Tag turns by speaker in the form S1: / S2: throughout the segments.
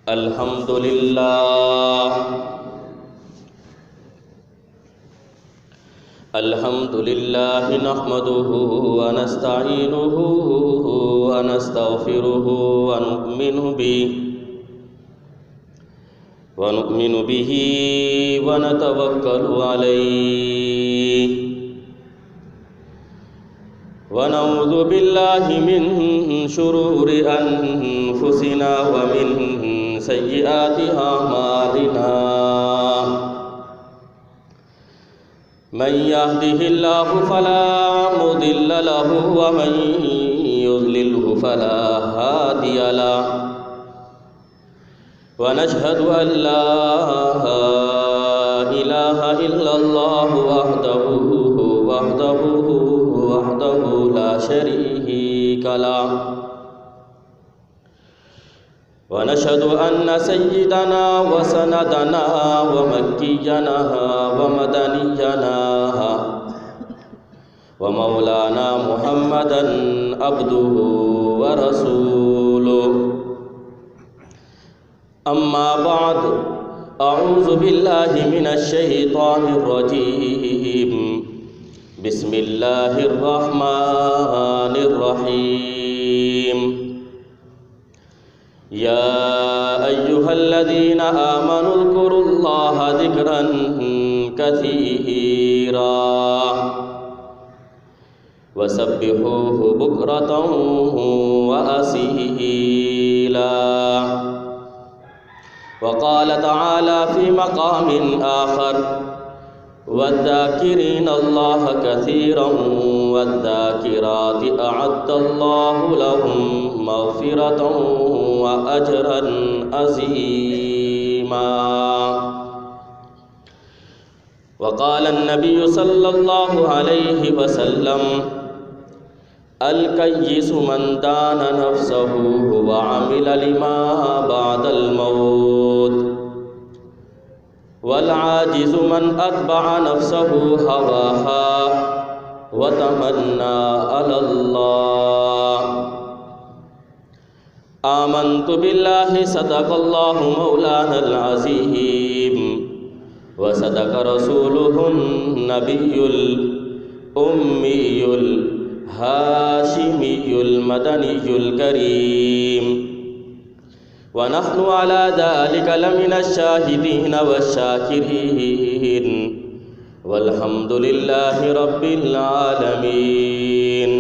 S1: الحمد لله نحمده ونستعينه ونستغفره ونؤمن به ونتوكل عليه ونعوذ بالله من شرور أنفسنا ومن سيئات أعمالنا من يهده الله فلا مضل له ومن يضلله فلا هادي له ونشهد أن لا إله إلا الله وحده لا شريك له ونشهد أن سيدنا وسندنا ومكينا ومدنينا ومولانا محمدا عبده ورسوله أما بعد أعوذ بالله من الشيطان الرجيم بسم الله الرحمن الرحيم يا أيها الذين آمنوا اذكروا الله ذكرا كثيرا وسبحوه بكرة وأصيلا وقال تعالى في مقام آخر والذاكرين الله كثيرا والذاكرات أعد الله لهم مغفرة وأجرا عظيما وقال النبي صلى الله عليه وسلم الكيس من دان نفسه وعمل لما بعد الموت والعاجز من أتبع نفسه هواها وتمنى على الله آمنت بالله صدق الله مولانا العظيم وصدق رسوله النبي الأمي الهاشمي المدني الكريم ونحن على ذلك لمن الشاهدين والشاكرين والحمد لله رب العالمين۔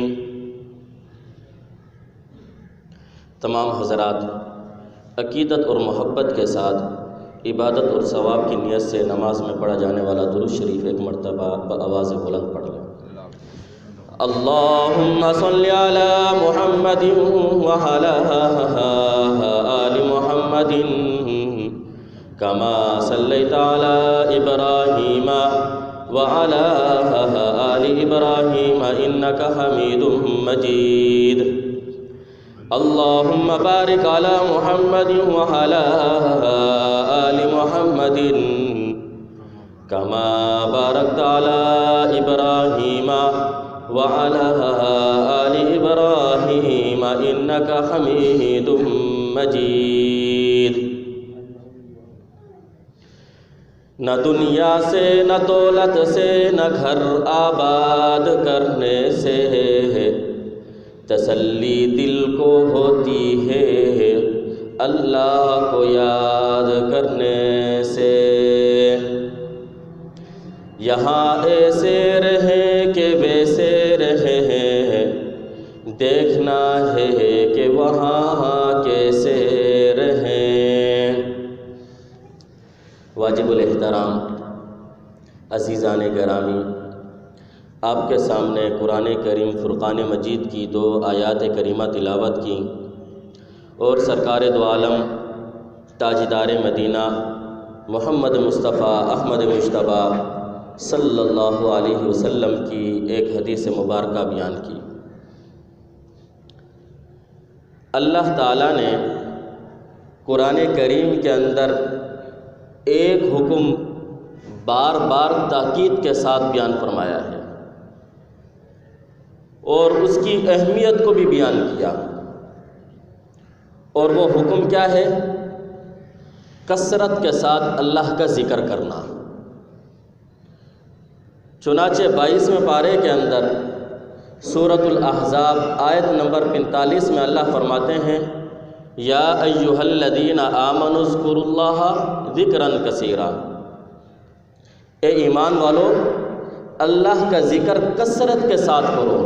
S1: تمام حضرات عقیدت اور محبت کے ساتھ عبادت اور ثواب کی نیت سے نماز میں پڑھا جانے والا درود شریف ایک مرتبہ بآواز بلند پڑھ لیں۔ اللہم صلی علی محمد وعلی آل محمد کما صلیت علی ابراہیم وعلی آل ابراہیم انک حمید مجید۔ اللہم بارک علی محمد وعلی آل محمد کما بارکت علی ابراہیم وعلى آل إبراهيم إنك حميد مجيد۔ نہ دنیا سے نہ دولت سے نہ گھر آباد کرنے سے تسلی دل کو ہوتی ہے اللہ کو یاد کرنے سے۔ یہاں ایسے رہیں کہ ویسے رہیں دیکھنا ہے کہ وہاں کیسے رہیں۔ واجب الاحترام عزیزان گرامی، آپ کے سامنے قرآن کریم فرقان مجید کی 2 آیات کریمہ تلاوت کی اور سرکار دو عالم تاجدار مدینہ محمد مصطفیٰ احمد مجتبیٰ صلی اللہ علیہ وسلم کی ایک حدیث مبارکہ بیان کی۔ اللہ تعالیٰ نے قرآن کریم کے اندر ایک حکم بار بار تاکید کے ساتھ بیان فرمایا ہے اور اس کی اہمیت کو بھی بیان کیا، اور وہ حکم کیا ہے کثرت کے ساتھ اللہ کا ذکر کرنا۔ چنانچہ 22ویں پارے کے اندر سورۃ الاحزاب آیت نمبر 45 میں اللہ فرماتے ہیں یا ایھا الذین آمنوا اذکروا اللہ ذکرا کثیرا، اے ایمان والو اللہ کا ذکر کثرت کے ساتھ کرو،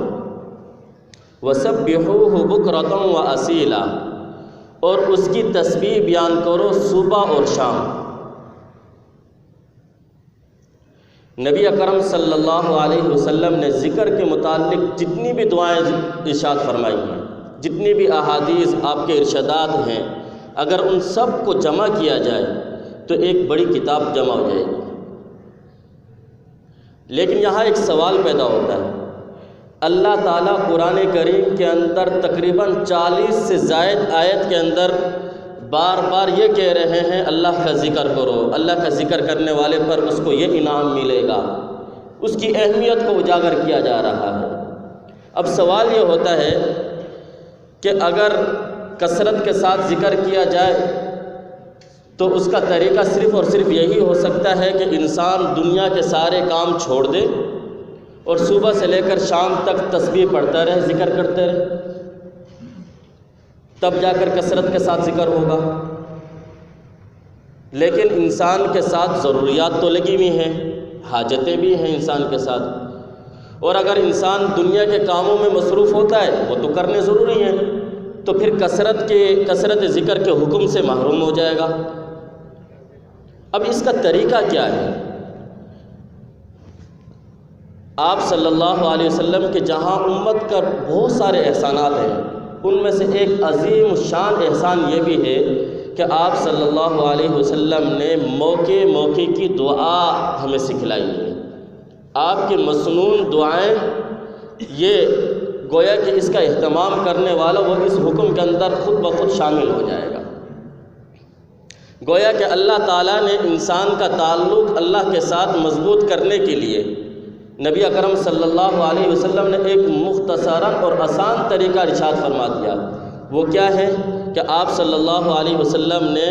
S1: وسبحوہ بکرۃ واصیلا، اور اس کی تسبیح بیان کرو صبح اور شام۔ نبی اکرم صلی اللہ علیہ وسلم نے ذکر کے متعلق جتنی بھی دعائیں ارشاد فرمائی ہیں، جتنی بھی احادیث آپ کے ارشادات ہیں، اگر ان سب کو جمع کیا جائے تو ایک بڑی کتاب جمع ہو جائے گی۔ لیکن یہاں ایک سوال پیدا ہوتا ہے، اللہ تعالیٰ قرآن کریم کے اندر تقریباً 40 سے زائد آیت کے اندر بار بار یہ کہہ رہے ہیں اللہ کا ذکر کرو، اللہ کا ذکر کرنے والے پر اس کو یہ انعام ملے گا، اس کی اہمیت کو اجاگر کیا جا رہا ہے۔ اب سوال یہ ہوتا ہے کہ اگر کثرت کے ساتھ ذکر کیا جائے تو اس کا طریقہ صرف اور صرف یہی ہو سکتا ہے کہ انسان دنیا کے سارے کام چھوڑ دے اور صبح سے لے کر شام تک تسبیح پڑھتا رہے، ذکر کرتے رہے، تب جا کر کثرت کے ساتھ ذکر ہوگا۔ لیکن انسان کے ساتھ ضروریات تو لگی ہوئی ہیں، حاجتیں بھی ہیں انسان کے ساتھ، اور اگر انسان دنیا کے کاموں میں مصروف ہوتا ہے وہ تو کرنے ضروری ہیں، تو پھر کثرت ذکر کے حکم سے محروم ہو جائے گا۔ اب اس کا طریقہ کیا ہے؟ آپ صلی اللہ علیہ وسلم کے جہاں امت کا بہت سارے احسانات ہیں، ان میں سے ایک عظیم الشان احسان یہ بھی ہے کہ آپ صلی اللہ علیہ وسلم نے موقع کی دعا ہمیں سکھلائی ہے۔ آپ کی مسنون دعائیں، یہ گویا کہ اس کا اہتمام کرنے والا وہ اس حکم کے اندر خود بخود شامل ہو جائے گا۔ گویا کہ اللہ تعالیٰ نے انسان کا تعلق اللہ کے ساتھ مضبوط کرنے کے لیے نبی اکرم صلی اللہ علیہ وسلم نے ایک مختصراً اور آسان طریقہ ارشاد فرما دیا۔ وہ کیا ہے کہ آپ صلی اللہ علیہ وسلم نے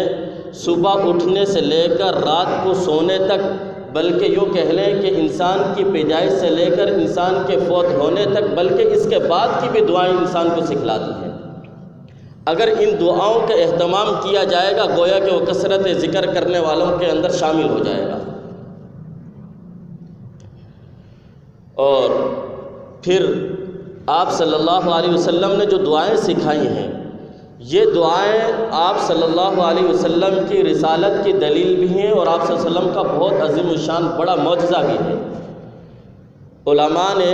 S1: صبح اٹھنے سے لے کر رات کو سونے تک، بلکہ یوں کہہ لیں کہ انسان کی پیدائش سے لے کر انسان کے فوت ہونے تک، بلکہ اس کے بعد کی بھی دعائیں انسان کو سکھلا دی ہیں۔ اگر ان دعاؤں کا اہتمام کیا جائے گا گویا کہ وہ کثرت ذکر کرنے والوں کے اندر شامل ہو جائے گا۔ اور پھر آپ صلی اللہ علیہ وسلم نے جو دعائیں سکھائی ہیں، یہ دعائیں آپ صلی اللہ علیہ وسلم کی رسالت کی دلیل بھی ہیں، اور آپ صلی اللہ علیہ وسلم کا بہت عظیم الشان بڑا معجزہ بھی ہے۔ علماء نے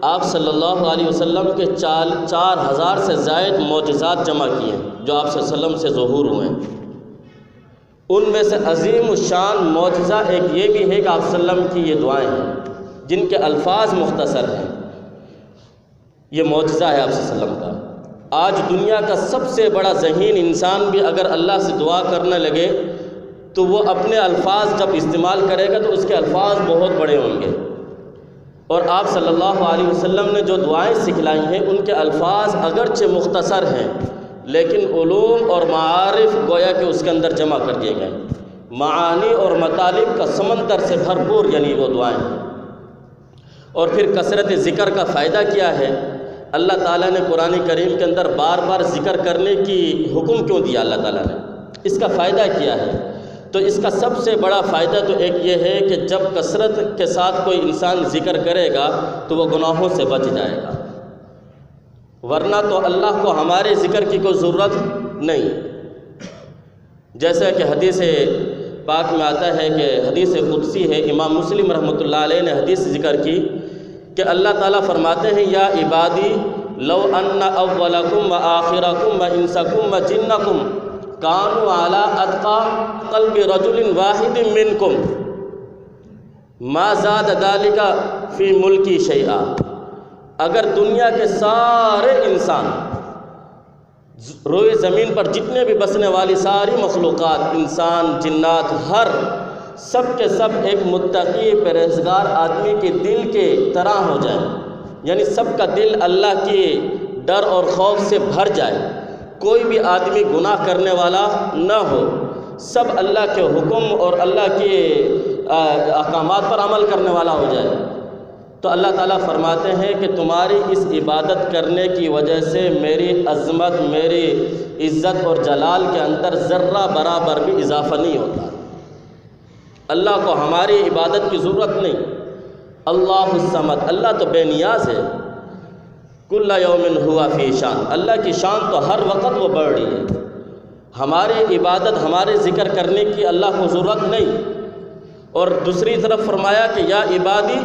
S1: آپ صلی اللہ علیہ وسلم کے 4000 سے زائد معجزات جمع کیے ہیں جو آپ صلی اللہ علیہ وسلم سے ظہور ہوئے ہیں۔ ان میں سے عظیم الشان معجزہ ایک یہ بھی ہے کہ آپ صلی اللہ علیہ وسلم کی یہ دعائیں ہیں جن کے الفاظ مختصر ہیں۔ یہ معجزہ ہے آپ صلی اللہ علیہ وسلم کا۔ آج دنیا کا سب سے بڑا ذہین انسان بھی اگر اللہ سے دعا کرنے لگے تو وہ اپنے الفاظ جب استعمال کرے گا تو اس کے الفاظ بہت بڑے ہوں گے، اور آپ صلی اللہ علیہ وسلم نے جو دعائیں سکھلائی ہیں ان کے الفاظ اگرچہ مختصر ہیں لیکن علوم اور معارف گویا کہ اس کے اندر جمع کر دیے گئے، معانی اور مطالب کا سمندر سے بھرپور یعنی وہ دعائیں ہیں۔ اور پھر کثرت ذکر کا فائدہ کیا ہے؟ اللہ تعالیٰ نے قرآن کریم کے اندر بار بار ذکر کرنے کی حکم کیوں دیا اللہ تعالیٰ نے؟ اس کا فائدہ کیا ہے؟ تو اس کا سب سے بڑا فائدہ تو ایک یہ ہے کہ جب کثرت کے ساتھ کوئی انسان ذکر کرے گا تو وہ گناہوں سے بچ جائے گا، ورنہ تو اللہ کو ہمارے ذکر کی کوئی ضرورت نہیں۔ جیسا کہ حدیث پاک میں آتا ہے کہ حدیث قدسی ہے، امام مسلم رحمۃ اللہ علیہ نے حدیث ذکر کی کہ اللہ تعالیٰ فرماتے ہیں یا عبادی لو ان اولکم و آخرکم و انسکم و جنکم کانوا علی اتقى قلب رجل واحد منکم ما زاد ذلک فی ملکی شیئا۔ اگر دنیا کے سارے انسان، روئے زمین پر جتنے بھی بسنے والی ساری مخلوقات، انسان، جنات، ہر سب کے سب ایک متقی پرہیزگار آدمی کے دل کے طرح ہو جائیں، یعنی سب کا دل اللہ کے ڈر اور خوف سے بھر جائے، کوئی بھی آدمی گناہ کرنے والا نہ ہو، سب اللہ کے حکم اور اللہ کے احکامات پر عمل کرنے والا ہو جائے، تو اللہ تعالیٰ فرماتے ہیں کہ تمہاری اس عبادت کرنے کی وجہ سے میری عظمت، میری عزت اور جلال کے اندر ذرہ برابر بھی اضافہ نہیں ہوتا۔ اللہ کو ہماری عبادت کی ضرورت نہیں۔ اللہ الصمد، اللہ تو بے نیاز ہے۔ کل یوم ہوا فی شان، اللہ کی شان تو ہر وقت وہ بڑھ رہی ہے۔ ہماری عبادت، ہمارے ذکر کرنے کی اللہ کو ضرورت نہیں۔ اور دوسری طرف فرمایا کہ یا عبادی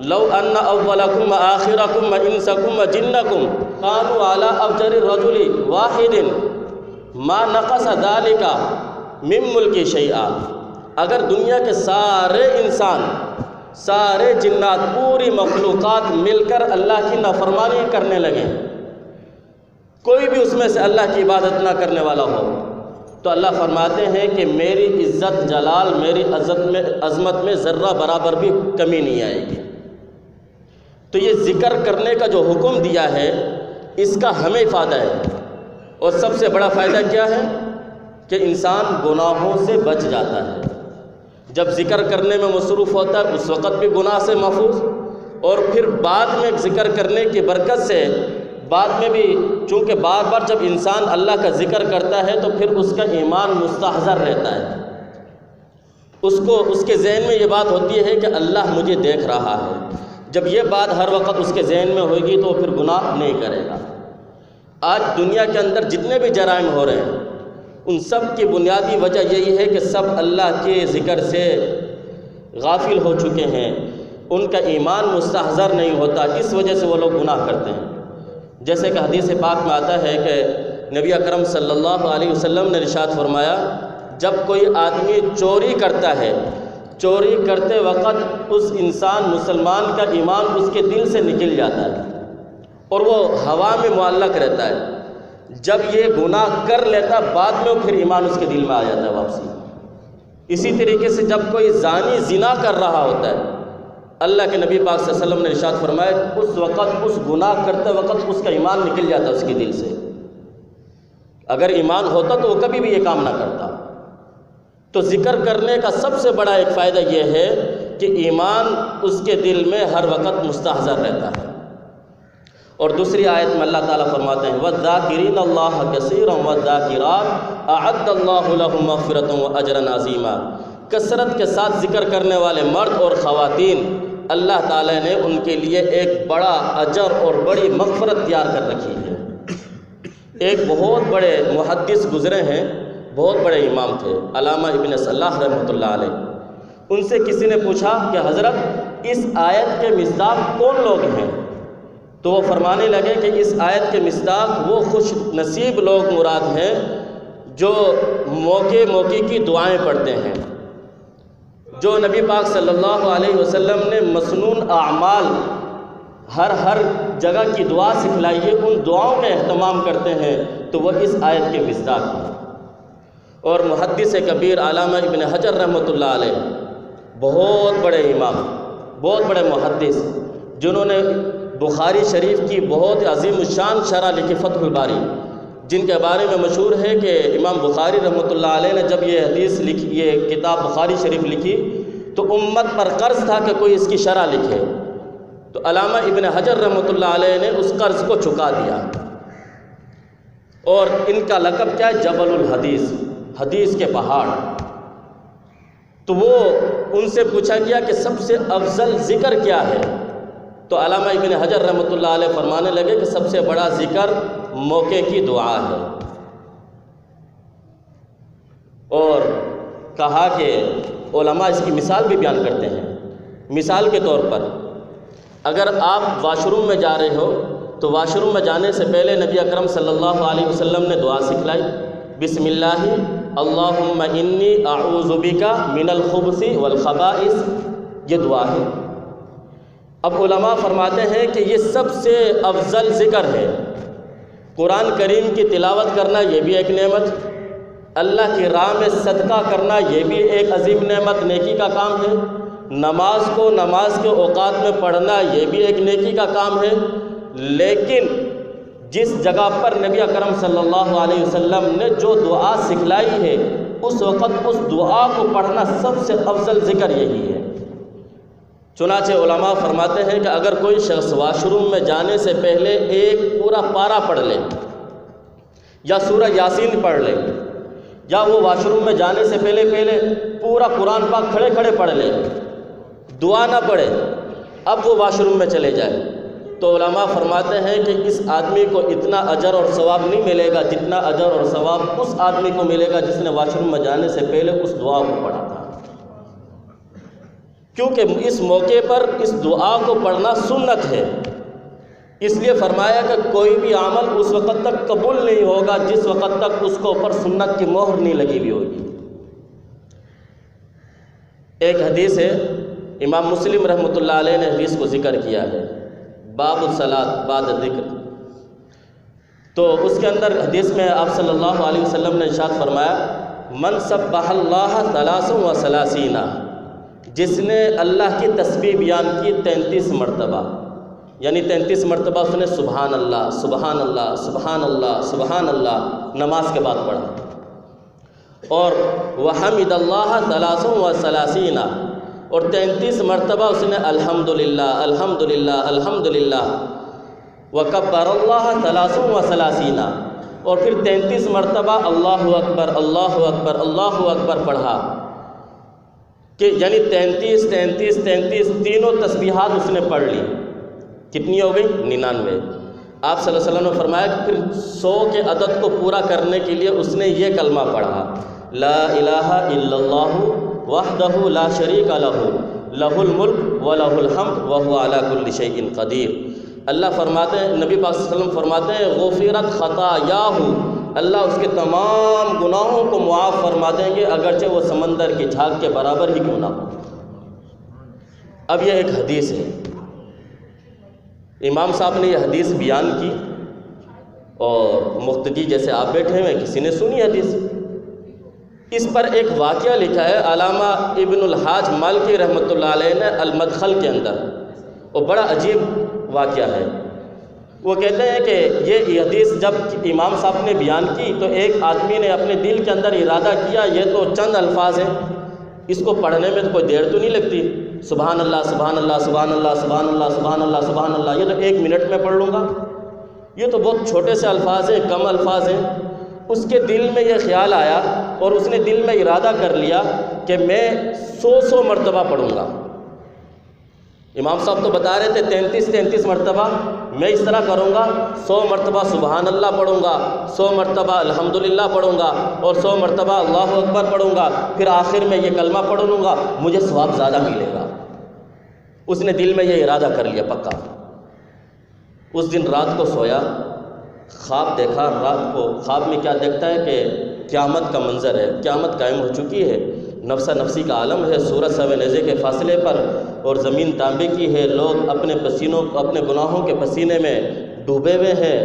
S1: لو ان اولکم وآخرکم وانسکم وجنکم کانوا علی افجر الرجل واحد ما نقص ذلک من ملکی شیئا، اگر دنیا کے سارے انسان، سارے جنات، پوری مخلوقات مل کر اللہ کی نافرمانی کرنے لگے، کوئی بھی اس میں سے اللہ کی عبادت نہ کرنے والا ہو، تو اللہ فرماتے ہیں کہ میری عزت جلال، میری عظمت میں ذرہ برابر بھی کمی نہیں آئے گی۔ تو یہ ذکر کرنے کا جو حکم دیا ہے، اس کا ہمیں فائدہ ہے، اور سب سے بڑا فائدہ کیا ہے کہ انسان گناہوں سے بچ جاتا ہے۔ جب ذکر کرنے میں مصروف ہوتا ہے اس وقت بھی گناہ سے محفوظ، اور پھر بعد میں ذکر کرنے کی برکت سے بعد میں بھی، چونکہ بار بار جب انسان اللہ کا ذکر کرتا ہے تو پھر اس کا ایمان مستحضر رہتا ہے، اس کے ذہن میں یہ بات ہوتی ہے کہ اللہ مجھے دیکھ رہا ہے۔ جب یہ بات ہر وقت اس کے ذہن میں ہوئے گی تو پھر گناہ نہیں کرے گا۔ آج دنیا کے اندر جتنے بھی جرائم ہو رہے ہیں، ان سب کی بنیادی وجہ یہی ہے کہ سب اللہ کے ذکر سے غافل ہو چکے ہیں، ان کا ایمان مستحضر نہیں ہوتا، اس وجہ سے وہ لوگ گناہ کرتے ہیں۔ جیسے کہ حدیث پاک میں آتا ہے کہ نبی اکرم صلی اللہ علیہ وسلم نے ارشاد فرمایا، جب کوئی آدمی چوری کرتا ہے، چوری کرتے وقت اس انسان مسلمان کا ایمان اس کے دل سے نکل جاتا ہے اور وہ ہوا میں معلق رہتا ہے۔ جب یہ گناہ کر لیتا بعد میں پھر ایمان اس کے دل میں آ جاتا ہے واپسی۔ اسی طریقے سے جب کوئی زانی زنا کر رہا ہوتا ہے، اللہ کے نبی پاک صلی اللہ علیہ وسلم نے ارشاد فرمایا اس وقت، اس گناہ کرتے وقت اس کا ایمان نکل جاتا ہے اس کے دل سے۔ اگر ایمان ہوتا تو وہ کبھی بھی یہ کام نہ کرتا۔ تو ذکر کرنے کا سب سے بڑا ایک فائدہ یہ ہے کہ ایمان اس کے دل میں ہر وقت مستحضر رہتا ہے۔ اور دوسری آیت میں اللہ تعالیٰ فرماتے ہیں وَالذَّاكِرِينَ اللَّهَ كَثِيرًا وَالذَّاكِرَاتِ أَعَدَّ اللَّهُ لَهُم مَغْفِرَةً وَأَجْرًا عَظِيمًا، کثرت کے ساتھ ذکر کرنے والے مرد اور خواتین، اللہ تعالیٰ نے ان کے لیے ایک بڑا اجر اور بڑی مغفرت تیار کر رکھی ہے۔ ایک بہت بڑے محدث گزرے ہیں، بہت بڑے امام تھے، علامہ ابن صلاح رحمۃ اللہ علیہ۔ ان سے کسی نے پوچھا کہ حضرت اس آیت کے مصداق کون لوگ ہیں؟ تو وہ فرمانے لگے کہ اس آیت کے مصداق وہ خوش نصیب لوگ مراد ہیں جو موقع کی دعائیں پڑھتے ہیں، جو نبی پاک صلی اللہ علیہ وسلم نے مسنون اعمال ہر جگہ کی دعا سکھلائی ہے، ان دعاؤں کا اہتمام کرتے ہیں، تو وہ اس آیت کے مصداق ہیں۔ اور محدث کبیر علامہ ابن حجر رحمۃ اللہ علیہ، بہت بڑے امام، بہت بڑے محدث، جنہوں نے بخاری شریف کی بہت عظیم الشان شرح لکھی فتح الباری، جن کے بارے میں مشہور ہے کہ امام بخاری رحمۃ اللہ علیہ نے جب یہ حدیث لکھی، یہ کتاب بخاری شریف لکھی، تو امت پر قرض تھا کہ کوئی اس کی شرح لکھے، تو علامہ ابن حجر رحمۃ اللہ علیہ نے اس قرض کو چکا دیا۔ اور ان کا لقب کیا ہے؟ جبل الحدیث، حدیث کے پہاڑ۔ تو وہ ان سے پوچھا گیا کہ سب سے افضل ذکر کیا ہے؟ تو علامہ ابن حجر رحمۃ اللہ علیہ فرمانے لگے کہ سب سے بڑا ذکر موقع کی دعا ہے، اور کہا کہ علماء اس کی مثال بھی بیان کرتے ہیں۔ مثال کے طور پر اگر آپ واش روم میں جا رہے ہو تو واش روم میں جانے سے پہلے نبی اکرم صلی اللہ علیہ وسلم نے دعا سکھلائی، بسم اللہ اللہم انی اعوذ بک من الخبث والخبائث، یہ دعا ہے۔ اب علماء فرماتے ہیں کہ یہ سب سے افضل ذکر ہے۔ قرآن کریم کی تلاوت کرنا یہ بھی ایک نعمت، اللہ کی راہ میں صدقہ کرنا یہ بھی ایک عظیم نعمت، نیکی کا کام ہے، نماز کو نماز کے اوقات میں پڑھنا یہ بھی ایک نیکی کا کام ہے، لیکن جس جگہ پر نبی اکرم صلی اللہ علیہ وسلم نے جو دعا سکھلائی ہے اس وقت اس دعا کو پڑھنا سب سے افضل ذکر یہی ہے۔ چنانچہ علماء فرماتے ہیں کہ اگر کوئی شخص واش روم میں جانے سے پہلے ایک پورا پارہ پڑھ لے یا سورہ یاسین پڑھ لے، یا وہ واش روم میں جانے سے پہلے پورا قرآن پاک کھڑے کھڑے پڑھ لے، دعا نہ پڑھے، اب وہ واش روم میں چلے جائے، تو علماء فرماتے ہیں کہ اس آدمی کو اتنا اجر اور ثواب نہیں ملے گا جتنا اجر اور ثواب اس آدمی کو ملے گا جس نے واش روم میں جانے سے پہلے اس دعا کو پڑھا تھا، کیونکہ اس موقع پر اس دعا کو پڑھنا سنت ہے۔ اس لیے فرمایا کہ کوئی بھی عمل اس وقت تک قبول نہیں ہوگا جس وقت تک اس کو اوپر سنت کی مہر نہیں لگی ہوئی ہوگی۔ ایک حدیث ہے، امام مسلم رحمۃ اللہ علیہ نے حدیث کو ذکر کیا ہے، باب الصلاۃ بعد الذکر۔ تو اس کے اندر حدیث میں آپ صلی اللہ علیہ وسلم نے ارشاد فرمایا، من سبح اللہ 33 جس نے اللہ کی تسبیح بیان کی 33 مرتبہ، یعنی 33 مرتبہ اس نے سبحان اللہ سبحان اللہ سبحان اللہ سبحان اللہ نماز کے بعد پڑھا، اور وحمد اللہ 33 اور 33 مرتبہ اس نے الحمدللہ الحمدللہ الحمدللہ، وکبر اللہ 33 اور پھر 33 مرتبہ اللہ اکبر اللہ اکبر اللہ اکبر پڑھا، کہ یعنی 33 تینوں تسبیحات اس نے پڑھ لی، کتنی ہو گئی؟ 99۔ آپ صلی اللہ علیہ وسلم نے فرمایا کہ پھر 100 کے عدد کو پورا کرنے کے لیے اس نے یہ کلمہ پڑھا، لا الہ الا اللہ وحدہ لا شریک لہ لہ الملک ولہ الحمد وہو علی کل شیء قدیر۔ اللہ فرماتے ہیں، نبی پاک صلی اللہ علیہ وسلم فرماتے ہیں، غفرت خطایاہ، اللہ اس کے تمام گناہوں کو معاف فرما دیں گے اگرچہ وہ سمندر کی جھاگ کے برابر ہی کیوں نہ ہو۔ اب یہ ایک حدیث ہے، امام صاحب نے یہ حدیث بیان کی اور مقتدی جیسے آپ بیٹھے ہوئے کسی نے سنی حدیث، اس پر ایک واقعہ لکھا ہے علامہ ابن الحاج مالکی رحمۃ اللہ علیہ نے المدخل کے اندر، وہ بڑا عجیب واقعہ ہے۔ وہ کہتے ہیں کہ یہ حدیث جب امام صاحب نے بیان کی تو ایک آدمی نے اپنے دل کے اندر ارادہ کیا، یہ تو چند الفاظ ہیں، اس کو پڑھنے میں تو کوئی دیر تو نہیں لگتی، سبحان اللہ سبحان اللہ سبحان اللہ سبحان اللہ سبحان اللہ سبحان اللہ، یہ تو 1 منٹ میں پڑھ لوں گا، یہ تو بہت چھوٹے سے الفاظ ہیں، کم الفاظ ہیں۔ اس کے دل میں یہ خیال آیا اور اس نے دل میں ارادہ کر لیا کہ میں 100 مرتبہ پڑھوں گا۔ امام صاحب تو بتا رہے تھے 33 مرتبہ، میں اس طرح کروں گا، 100 مرتبہ سبحان اللہ پڑھوں گا، 100 مرتبہ الحمدللہ پڑھوں گا، اور 100 مرتبہ اللہ اکبر پڑھوں گا، پھر آخر میں یہ کلمہ پڑھ لوں گا، مجھے ثواب زیادہ ملے گا۔ اس نے دل میں یہ ارادہ کر لیا پکا۔ اس دن رات کو سویا، خواب دیکھا، رات کو خواب میں کیا دیکھتا ہے کہ قیامت کا منظر ہے، قیامت قائم ہو چکی ہے، نفسا نفسی کا عالم ہے، سورج سوے نیزے کے فاصلے پر اور زمین تانبے کی ہے، لوگ اپنے پسینوں اپنے گناہوں کے پسینے میں ڈوبے ہوئے ہیں،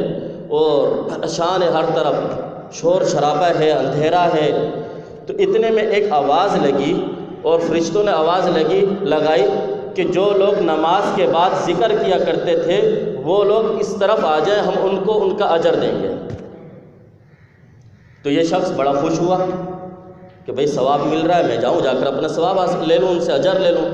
S1: اور پریشان ہے، ہر طرف شور شرابہ ہے، اندھیرا ہے۔ تو اتنے میں ایک آواز لگی اور فرشتوں نے آواز لگائی کہ جو لوگ نماز کے بعد ذکر کیا کرتے تھے وہ لوگ اس طرف آ جائیں، ہم ان کو ان کا اجر دیں گے۔ تو یہ شخص بڑا خوش ہوا کہ بھئی ثواب مل رہا ہے، میں جاؤں، جا کر اپنا ثواب حاصل لے لوں، ان سے اجر لے لوں۔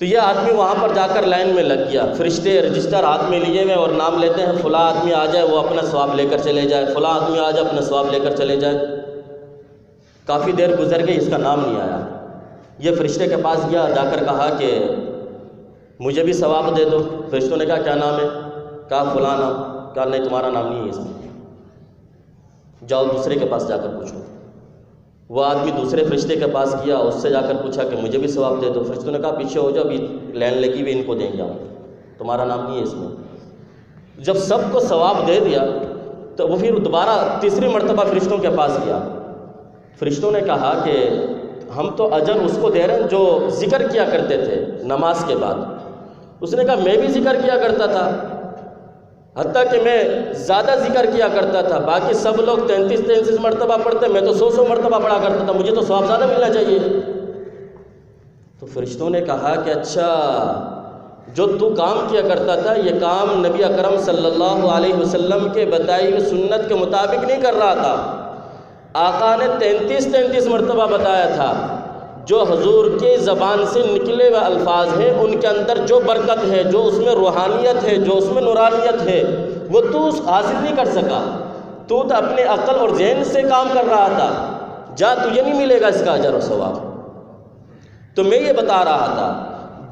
S1: تو یہ آدمی وہاں پر جا کر لائن میں لگ گیا، فرشتے رجسٹر ہاتھ میں لیے ہوئے اور نام لیتے ہیں، فلاں آدمی آ جائے وہ اپنا ثواب لے کر چلے جائے، فلاں آدمی آ جائے اپنا ثواب لے کر چلے جائے۔ کافی دیر گزر گئی، اس کا نام نہیں آیا۔ یہ فرشتے کے پاس گیا، جا کر کہا کہ مجھے بھی ثواب دے دو۔ فرشتوں نے کہا کیا نام ہے؟ کہا فلاں نام۔ کہا نہیں، تمہارا نام نہیں ہے اس میں، جاؤ دوسرے کے پاس جا کر پوچھو۔ وہ آدمی دوسرے فرشتے کے پاس گیا، اس سے جا کر پوچھا کہ مجھے بھی ثواب دے دو۔ فرشتوں نے کہا پیچھے ہو جاؤ، ابھی لائن لگی ہوئی، ان کو دیں جاؤ، تمہارا نام نہیں ہے اس میں۔ جب سب کو ثواب دے دیا تو وہ پھر دوبارہ تیسری مرتبہ فرشتوں کے پاس گیا۔ فرشتوں نے کہا کہ ہم تو اجر اس کو دے رہے ہیں جو ذکر کیا کرتے تھے نماز کے بعد۔ اس نے کہا میں بھی ذکر کیا کرتا تھا، حتیٰ کہ میں زیادہ ذکر کیا کرتا تھا، باقی سب لوگ 33 مرتبہ پڑھتے، میں تو 100 مرتبہ پڑھا کرتا تھا، مجھے تو ثواب زیادہ ملنا چاہیے۔ تو فرشتوں نے کہا کہ اچھا جو تو کام کیا کرتا تھا یہ کام نبی اکرم صلی اللہ علیہ وسلم کے بتائی ہوئی سنت کے مطابق نہیں کر رہا تھا۔ آقا نے 33 مرتبہ بتایا تھا جو حضور کی زبان سے نکلے ہوئے الفاظ ہیں ان کے اندر جو برکت ہے، جو اس میں روحانیت ہے، جو اس میں نورانیت ہے، وہ تو حاصل نہیں کر سکا۔ تو اپنے عقل اور ذہن سے کام کر رہا تھا، جا تجھے نہیں ملے گا اس کا اجر و ثواب۔ تو میں یہ بتا رہا تھا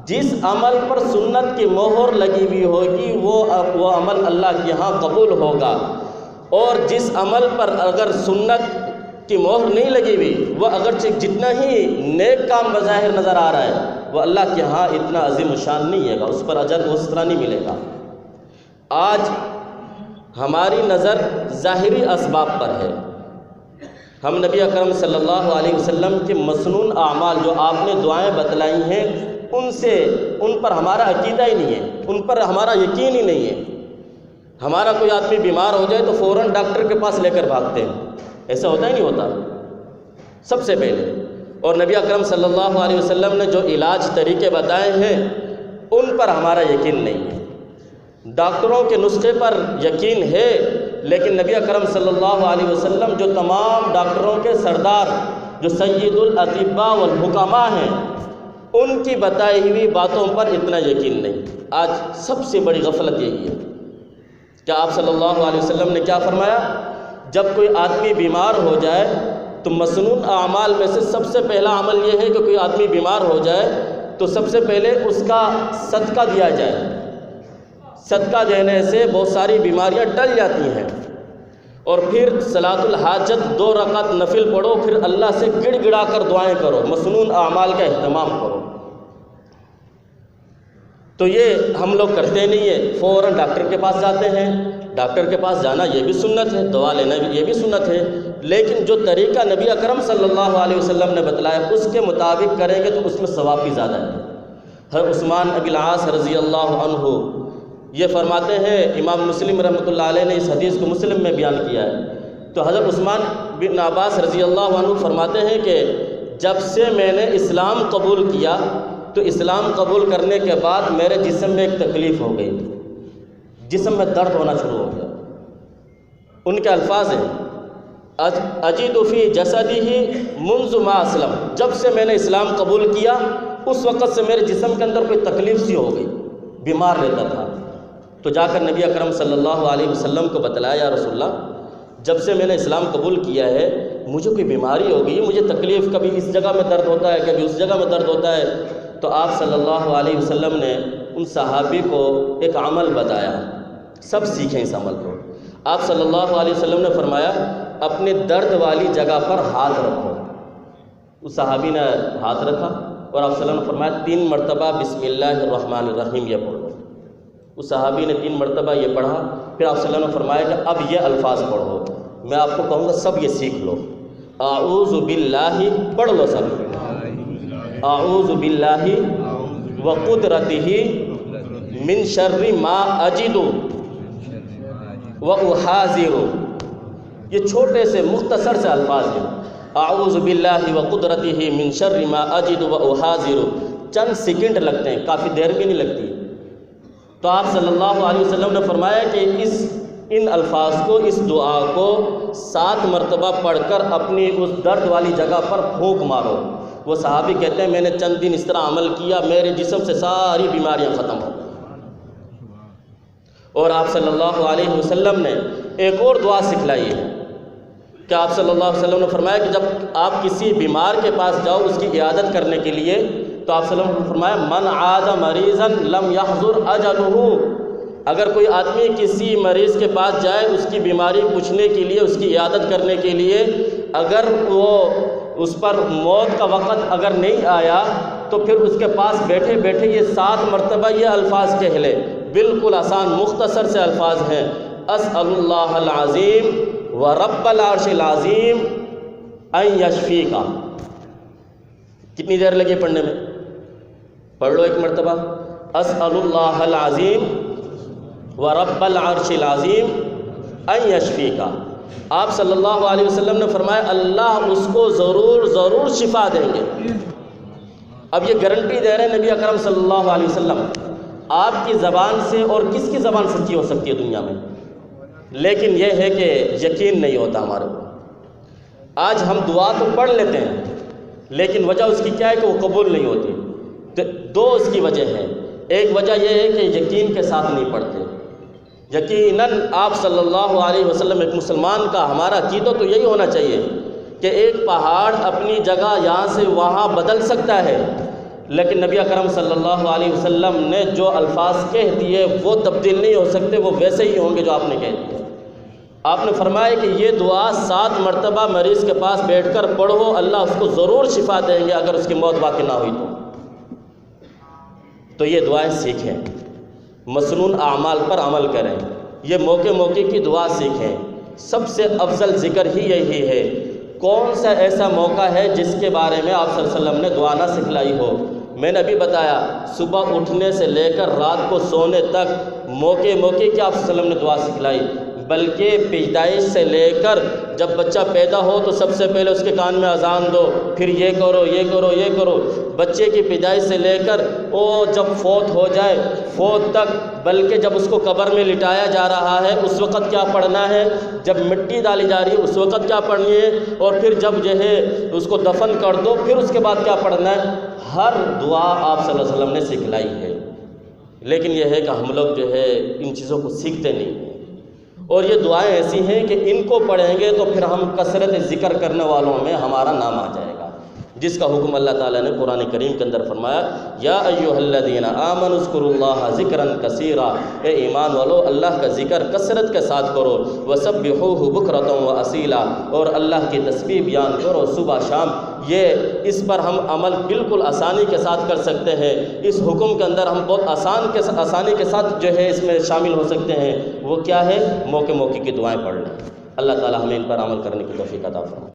S1: جس عمل پر سنت کی مہر لگی ہوئی ہوگی وہ عمل اللہ کے یہاں قبول ہوگا، اور جس عمل پر اگر سنت کی مہر نہیں لگی ہوئی وہ اگرچہ جتنا ہی نیک کام بظاہر نظر آ رہا ہے وہ اللہ کے ہاں اتنا عظیم الشان نہیں ہے گا، اس پر اجر اس طرح نہیں ملے گا۔ آج ہماری نظر ظاہری اسباب پر ہے، ہم نبی اکرم صلی اللہ علیہ وسلم کے مسنون اعمال جو آپ نے دعائیں بتلائی ہیں ان پر ہمارا عقیدہ ہی نہیں ہے، ان پر ہمارا یقین ہی نہیں ہے۔ ہمارا کوئی آدمی بیمار ہو جائے تو فوراً ڈاکٹر کے پاس لے کر بھاگتے ہیں، ایسا ہوتا ہی نہیں ہوتا سب سے پہلے۔ اور نبی اکرم صلی اللہ علیہ وسلم نے جو علاج طریقے بتائے ہیں ان پر ہمارا یقین نہیں ہے۔ ڈاکٹروں کے نسخے پر یقین ہے، لیکن نبی اکرم صلی اللہ علیہ وسلم جو تمام ڈاکٹروں کے سردار، جو سید الاطباء والحکماء ہیں، ان کی بتائی ہوئی باتوں پر اتنا یقین نہیں۔ آج سب سے بڑی غفلت یہی ہے کہ آپ صلی اللہ علیہ وسلم نے کیا فرمایا؟ جب کوئی آدمی بیمار ہو جائے تو مسنون اعمال میں سے سب سے پہلا عمل یہ ہے کہ کوئی آدمی بیمار ہو جائے تو سب سے پہلے اس کا صدقہ دیا جائے۔ صدقہ دینے سے بہت ساری بیماریاں ٹل جاتی ہیں۔ اور پھر صلاۃ الحاجت 2 رکعت نفل پڑھو، پھر اللہ سے گڑ گڑا کر دعائیں کرو، مسنون اعمال کا اہتمام کرو۔ تو یہ ہم لوگ کرتے نہیں ہیں، فوراً ڈاکٹر کے پاس جاتے ہیں۔ ڈاکٹر کے پاس جانا یہ بھی سنت ہے، دوا لینا بھی یہ بھی سنت ہے، لیکن جو طریقہ نبی اکرم صلی اللہ علیہ وسلم نے بتلایا اس کے مطابق کریں گے تو اس میں ثواب بھی زیادہ ہے۔ حضرت عثمان ابن العاص رضی اللہ عنہ یہ فرماتے ہیں، امام مسلم رحمۃ اللہ علیہ نے اس حدیث کو مسلم میں بیان کیا ہے، تو حضرت عثمان بن عباس رضی اللہ عنہ فرماتے ہیں کہ جب سے میں نے اسلام قبول کیا تو اسلام قبول کرنے کے بعد میرے جسم میں ایک تکلیف ہو گئی، جسم میں درد ہونا شروع ہو گیا۔ ان کے الفاظ ہیں اجد فی جسدہ منذ ما اسلم، جب سے میں نے اسلام قبول کیا اس وقت سے میرے جسم کے اندر کوئی تکلیف سی ہو گئی، بیمار رہتا تھا۔ تو جا کر نبی اکرم صلی اللہ علیہ وسلم کو بتلایا، یا رسول اللہ جب سے میں نے اسلام قبول کیا ہے مجھے کوئی بیماری ہو گئی، مجھے تکلیف، کبھی اس جگہ میں درد ہوتا ہے کبھی اس جگہ میں درد ہوتا ہے۔ تو آپ صلی اللہ علیہ وسلم نے ان صحابی کو ایک عمل بتایا، سب سیکھیں اس عمل کو۔ آپ صلی اللہ علیہ وسلم نے فرمایا اپنے درد والی جگہ پر ہاتھ رکھو۔ اس صحابی نے ہاتھ رکھا اور آپ صلی اللہ علیہ وسلم نے فرمایا 3 مرتبہ بسم اللہ الرحمن الرحیم یہ پڑھو۔ اس صحابی نے 3 مرتبہ یہ پڑھا، پھر آپ صلی اللہ علیہ وسلم نے فرمایا کہ اب یہ الفاظ پڑھو، میں آپ کو کہوں گا سب یہ سیکھ لو۔ اعوذ باللہ پڑھ لو سب، اعوذ باللہ وقدرتہ من شر ما اجد واحاذر، یہ چھوٹے سے مختصر سے الفاظ ہیں، اعوذ باللہ وقدرتہ من شر ما اجد واحاذر، چند سیکنڈ لگتے ہیں، کافی دیر بھی نہیں لگتی۔ تو آپ صلی اللہ علیہ وسلم نے فرمایا کہ ان الفاظ کو، اس دعا کو 7 مرتبہ پڑھ کر اپنی اس درد والی جگہ پر پھونک مارو۔ وہ صحابی کہتے ہیں میں نے چند دن اس طرح عمل کیا، میرے جسم سے ساری بیماریاں ختم ہو گئی۔ اور آپ صلی اللہ علیہ وسلم نے ایک اور دعا سکھلائی ہے کہ آپ صلی اللہ علیہ وسلم نے فرمایا کہ جب آپ کسی بیمار کے پاس جاؤ اس کی عیادت کرنے کے لیے، تو آپ صلی اللہ علیہ وسلم نے فرمایا من عاد مریضا لم يحضر اجلہ، اگر کوئی آدمی کسی مریض کے پاس جائے اس کی بیماری پوچھنے کے لیے، اس کی عیادت کرنے کے لیے، اگر وہ اس پر موت کا وقت اگر نہیں آیا تو پھر اس کے پاس بیٹھے بیٹھے یہ 7 مرتبہ یہ الفاظ کہہ لے، بالکل آسان مختصر سے الفاظ ہیں، اسأل اللہ العظیم ورب العرش العظیم ان یشفیک۔ کتنی دیر لگی پڑھنے میں؟ پڑھ لو 1 مرتبہ، اسأل اللہ العظیم ورب العرش العظیم ان یشفیک۔ آپ صلی اللہ علیہ وسلم نے فرمایا اللہ اس کو ضرور ضرور شفا دیں گے۔ اب یہ گارنٹی دے رہے ہیں نبی اکرم صلی اللہ علیہ وسلم، آپ کی زبان سے اور کس کی زبان سچی ہو سکتی ہے دنیا میں؟ لیکن یہ ہے کہ یقین نہیں ہوتا ہمارے کو۔ آج ہم دعا تو پڑھ لیتے ہیں لیکن وجہ اس کی کیا ہے کہ وہ قبول نہیں ہوتی۔ تو دو اس کی وجہ ہے، ایک وجہ یہ ہے کہ یقین کے ساتھ نہیں پڑھتے۔ یقیناً آپ صلی اللہ علیہ وسلم، ایک مسلمان کا ہمارا عقیدہ تو یہی ہونا چاہیے کہ ایک پہاڑ اپنی جگہ یہاں سے وہاں بدل سکتا ہے، لیکن نبی اکرم صلی اللہ علیہ وسلم نے جو الفاظ کہہ دیے وہ تبدیل نہیں ہو سکتے، وہ ویسے ہی ہوں گے جو آپ نے کہہ دیے۔ آپ نے فرمایا کہ یہ دعا 7 مرتبہ مریض کے پاس بیٹھ کر پڑھو، اللہ اس کو ضرور شفا دیں گے اگر اس کی موت واقع نہ ہوئی تو یہ دعائیں سیکھیں، مسنون اعمال پر عمل کریں، یہ موقع موقع کی دعا سیکھیں۔ سب سے افضل ذکر ہی یہی ہے۔ کون سا ایسا موقع ہے جس کے بارے میں آپ صلی اللہ علیہ وسلم نے دعا نہ سکھلائی ہو؟ میں نے ابھی بتایا، صبح اٹھنے سے لے کر رات کو سونے تک موقع موقع کی آپ صلی اللہ علیہ وسلم نے دعا سکھلائی، بلکہ پیدائش سے لے کر جب بچہ پیدا ہو تو سب سے پہلے اس کے کان میں اذان دو، پھر یہ کرو یہ کرو یہ کرو، بچے کی پیدائش سے لے کر وہ جب فوت ہو جائے فوت تک، بلکہ جب اس کو قبر میں لٹایا جا رہا ہے اس وقت کیا پڑھنا ہے، جب مٹی ڈالی جا رہی ہے اس وقت کیا پڑھنی ہے، اور پھر جب جو ہے اس کو دفن کر دو پھر اس کے بعد کیا پڑھنا ہے۔ ہر دعا آپ صلی اللہ علیہ وسلم نے سکھلائی ہے، لیکن یہ ہے کہ ہم لوگ جو ہے ان چیزوں کو سیکھتے نہیں ہیں، اور یہ دعائیں ایسی ہیں کہ ان کو پڑھیں گے تو پھر ہم کثرت ذکر کرنے والوں میں ہمارا نام آ جائے گا، جس کا حکم اللہ تعالیٰ نے قرآن کریم کے اندر فرمایا، یا ایھا الذین آمنوا اذکروا اللہ ذکرا کثیرا، اے ایمان والو اللہ کا ذکر کثرت کے ساتھ کرو، وسبحوہ بکرۃ واصیلا، اور اللہ کی تسبیح بیان کرو صبح شام۔ یہ اس پر ہم عمل بالکل آسانی کے ساتھ کر سکتے ہیں، اس حکم کے اندر ہم بہت آسانی کے ساتھ جو ہے اس میں شامل ہو سکتے ہیں۔ وہ کیا ہے؟ موقع موقع کی دعائیں پڑھ لیں۔ اللہ تعالیٰ ہمیں ان پر عمل کرنے کی توفیق عطا فرمائے۔